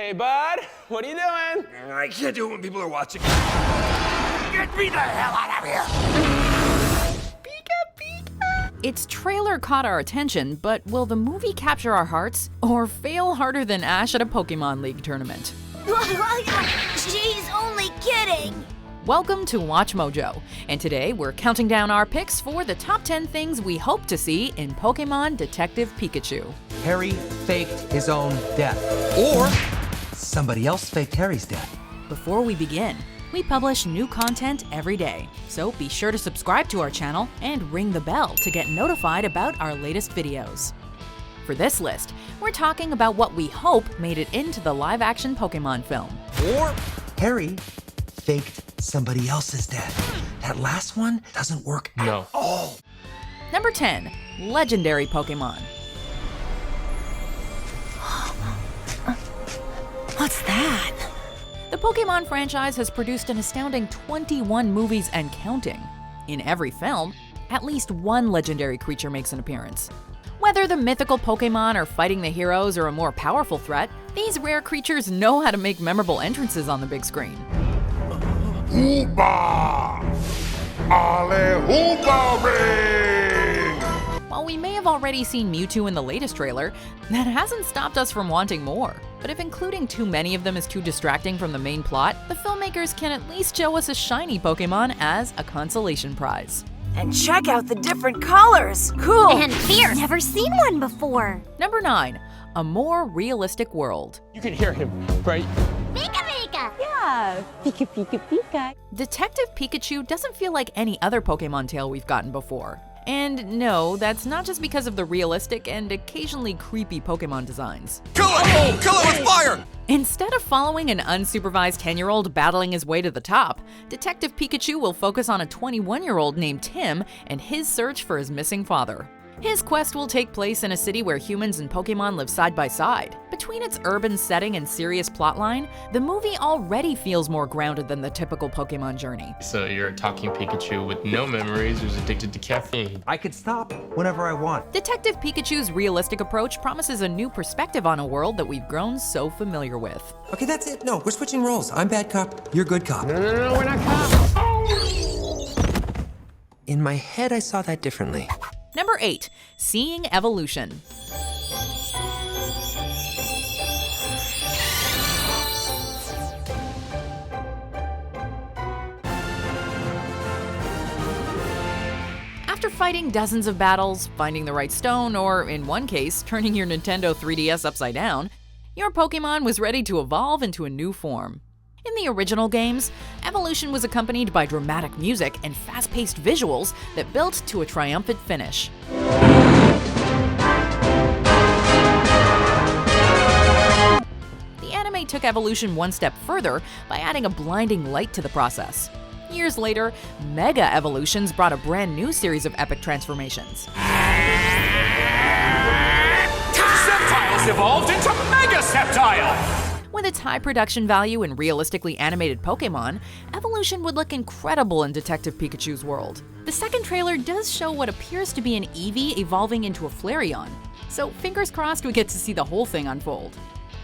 Hey, bud, what are you doing? I can't do it when people are watching. Get me the hell out of here! Its trailer caught our attention, but will the movie capture our hearts or fail harder than Ash at a Pokemon League tournament? She's only kidding! Welcome to Watch Mojo, and today we're counting down our picks for the top 10 things we hope to see in Pokemon Detective Pikachu. Harry faked his own death. Or somebody else faked Harry's death. Before we begin, we publish new content every day, so be sure to subscribe to our channel and ring the bell to get notified about our latest videos. For this list, we're talking about what we hope made it into the live-action Pokemon film. Or Harry faked somebody else's death. That last one doesn't work at all. Number 10. Legendary Pokemon. What's that? The Pokemon franchise has produced an astounding 21 movies and counting. In every film, at least one legendary creature makes an appearance. Whether the mythical Pokemon are fighting the heroes or a more powerful threat, these rare creatures know how to make memorable entrances on the big screen. Hoopa! Ale Hoopa Ring! While we may have already seen Mewtwo in the latest trailer, that hasn't stopped us from wanting more. But if including too many of them is too distracting from the main plot, the filmmakers can at least show us a shiny Pokemon as a consolation prize. And check out the different colors! Cool! And fierce! Never seen one before! Number 9. A more realistic world. You can hear him, right? Pika Pika! Yeah, Pika Pika Pika. Detective Pikachu doesn't feel like any other Pokemon tale we've gotten before. And no, that's not just because of the realistic and occasionally creepy Pokemon designs. Kill it! Kill it with fire! Instead of following an unsupervised 10-year-old battling his way to the top, Detective Pikachu will focus on a 21-year-old named Tim and his search for his missing father. His quest will take place in a city where humans and Pokemon live side by side. Between its urban setting and serious plotline, the movie already feels more grounded than the typical Pokemon journey. So you're a talking Pikachu with no memories who's addicted to caffeine. I could stop whenever I want. Detective Pikachu's realistic approach promises a new perspective on a world that we've grown so familiar with. Okay, that's it. No, we're switching roles. I'm bad cop, you're good cop. No, we're not cops. In my head, I saw that differently. Number 8. Seeing Evolution. After fighting dozens of battles, finding the right stone, or in one case, turning your Nintendo 3DS upside down, your Pokemon was ready to evolve into a new form. In the original games, evolution was accompanied by dramatic music and fast-paced visuals that built to a triumphant finish. The anime took evolution one step further by adding a blinding light to the process. Years later, Mega Evolutions brought a brand new series of epic transformations. Sceptiles evolved into Mega Sceptile! With its high production value and realistically animated Pokemon, evolution would look incredible in Detective Pikachu's world. The second trailer does show what appears to be an Eevee evolving into a Flareon, so fingers crossed we get to see the whole thing unfold.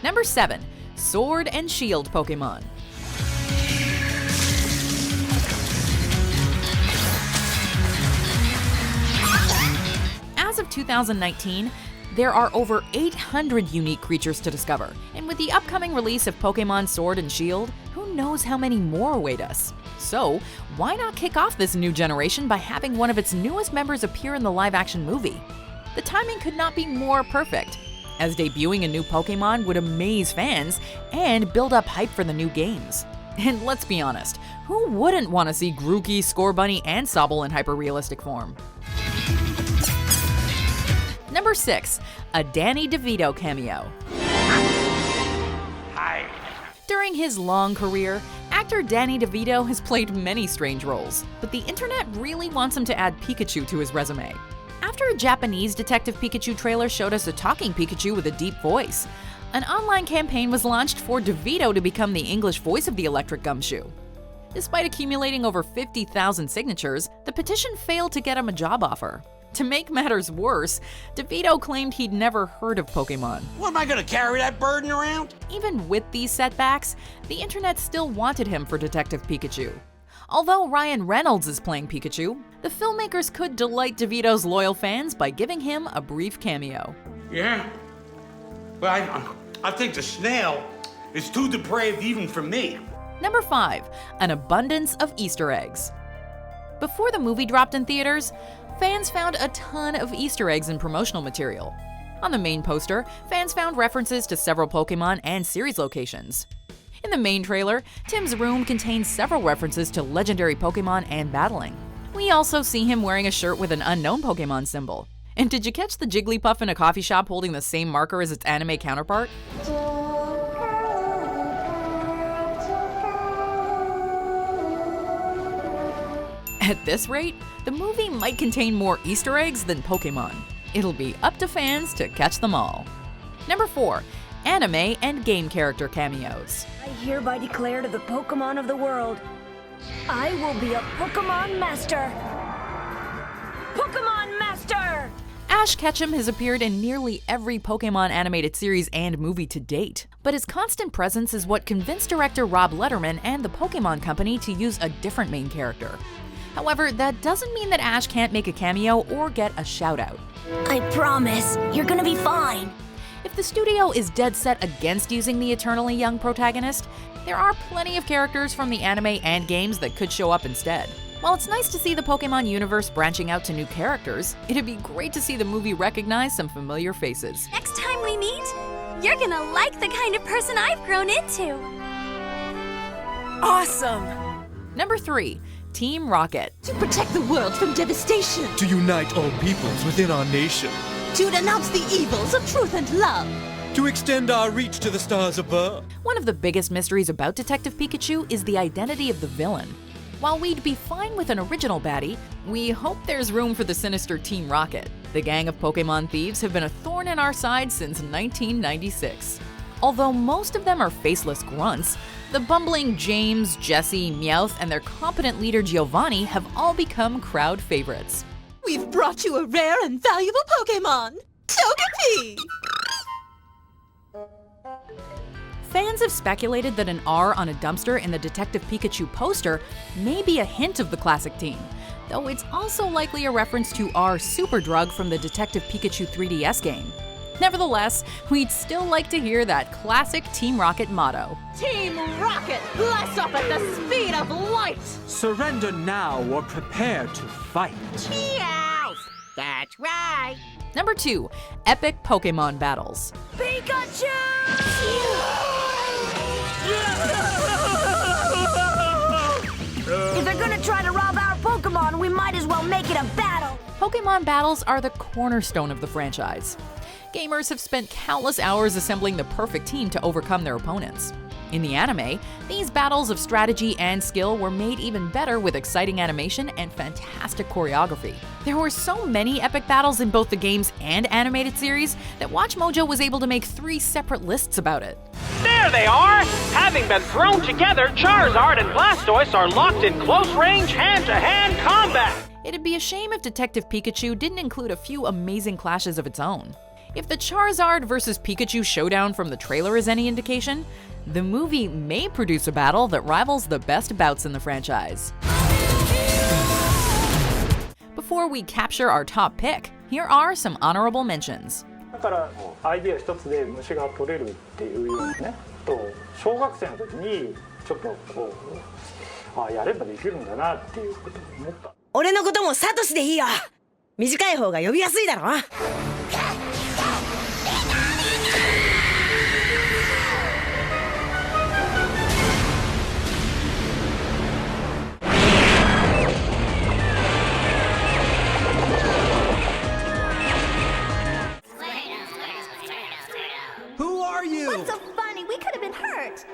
Number 7. Sword and Shield Pokemon. As of 2019, there are over 800 unique creatures to discover, and with the upcoming release of Pokemon Sword and Shield, who knows how many more await us? So, why not kick off this new generation by having one of its newest members appear in the live-action movie? The timing could not be more perfect, as debuting a new Pokemon would amaze fans and build up hype for the new games. And let's be honest, who wouldn't want to see Grookey, Scorbunny, and Sobble in hyper-realistic form? Number 6. A Danny DeVito cameo. Hi. During his long career, actor Danny DeVito has played many strange roles, but the internet really wants him to add Pikachu to his resume. After a Japanese Detective Pikachu trailer showed us a talking Pikachu with a deep voice, an online campaign was launched for DeVito to become the English voice of the electric gumshoe. Despite accumulating over 50,000 signatures, the petition failed to get him a job offer. To make matters worse, DeVito claimed he'd never heard of Pokémon. What, am I gonna carry that burden around? Even with these setbacks, the internet still wanted him for Detective Pikachu. Although Ryan Reynolds is playing Pikachu, the filmmakers could delight DeVito's loyal fans by giving him a brief cameo. Yeah. Well, I think the snail is too depraved even for me. Number 5, an abundance of Easter eggs. Before the movie dropped in theaters, fans found a ton of Easter eggs in promotional material. On the main poster, fans found references to several Pokémon and series locations. In the main trailer, Tim's room contains several references to legendary Pokémon and battling. We also see him wearing a shirt with an unknown Pokémon symbol. And did you catch the Jigglypuff in a coffee shop holding the same marker as its anime counterpart? At this rate, the movie might contain more Easter eggs than Pokémon. It'll be up to fans to catch them all. Number 4, anime and game character cameos. I hereby declare to the Pokemon of the world, I will be a Pokemon Master! Pokemon Master! Ash Ketchum has appeared in nearly every Pokémon animated series and movie to date, but his constant presence is what convinced director Rob Letterman and the Pokémon Company to use a different main character. However, that doesn't mean that Ash can't make a cameo or get a shout-out. I promise, you're gonna be fine. If the studio is dead set against using the eternally young protagonist, there are plenty of characters from the anime and games that could show up instead. While it's nice to see the Pokémon universe branching out to new characters, it'd be great to see the movie recognize some familiar faces. Next time we meet, you're gonna like the kind of person I've grown into. Awesome! Number 3, Team Rocket. To protect the world from devastation. To unite all peoples within our nation. To denounce the evils of truth and love. To extend our reach to the stars above. One of the biggest mysteries about Detective Pikachu is the identity of the villain. While we'd be fine with an original baddie, we hope there's room for the sinister Team Rocket. The gang of Pokémon thieves have been a thorn in our side since 1996. Although most of them are faceless grunts, the bumbling James, Jesse, Meowth, and their competent leader Giovanni have all become crowd favorites. We've brought you a rare and valuable Pokémon, Togepi! Fans have speculated that an R on a dumpster in the Detective Pikachu poster may be a hint of the classic team, though it's also likely a reference to R Superdrug from the Detective Pikachu 3DS game. Nevertheless, we'd still like to hear that classic Team Rocket motto. Team Rocket, blast off at the speed of light! Surrender now or prepare to fight. Meow! That's right! Number 2, epic Pokémon battles. Pikachu! If they're gonna try to rob our Pokemon, we might as well make it a battle! Pokémon battles are the cornerstone of the franchise. Gamers have spent countless hours assembling the perfect team to overcome their opponents. In the anime, these battles of strategy and skill were made even better with exciting animation and fantastic choreography. There were so many epic battles in both the games and animated series that WatchMojo was able to make 3 separate lists about it. There they are! Having been thrown together, Charizard and Blastoise are locked in close-range, hand-to-hand combat! It'd be a shame if Detective Pikachu didn't include a few amazing clashes of its own. If the Charizard vs. Pikachu showdown from the trailer is any indication, the movie may produce a battle that rivals the best bouts in the franchise. Before we capture our top pick, here are some honorable mentions. だからアイデア一つで虫が取れるっていうようなね、と小学生の時にちょっとこうやればできるんだなっていうことを思った。俺のこともサトシでいいよ。短い方が呼びやすいだろ。Who are you? What's so funny? We could have been hurt.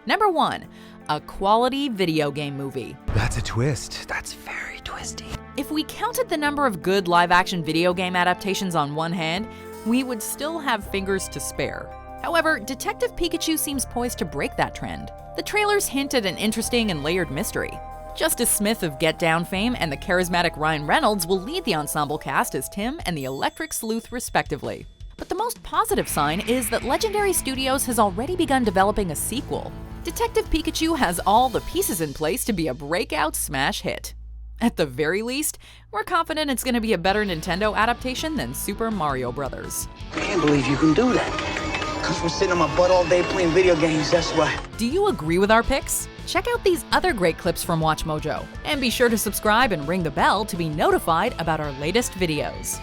Number 1, a quality video game movie. That's a twist. That's very twisty. If we counted the number of good live-action video game adaptations on one hand, we would still have fingers to spare. However, Detective Pikachu seems poised to break that trend. The trailers hint at an interesting and layered mystery. Justice Smith of Get Down fame and the charismatic Ryan Reynolds will lead the ensemble cast as Tim and the Electric Sleuth respectively. But the most positive sign is that Legendary Studios has already begun developing a sequel. Detective Pikachu has all the pieces in place to be a breakout smash hit. At the very least, we're confident it's going to be a better Nintendo adaptation than Super Mario Bros. I can't believe you can do that. Because we're sitting on my butt all day playing video games, that's why. Do you agree with our picks? Check out these other great clips from WatchMojo, and be sure to subscribe and ring the bell to be notified about our latest videos.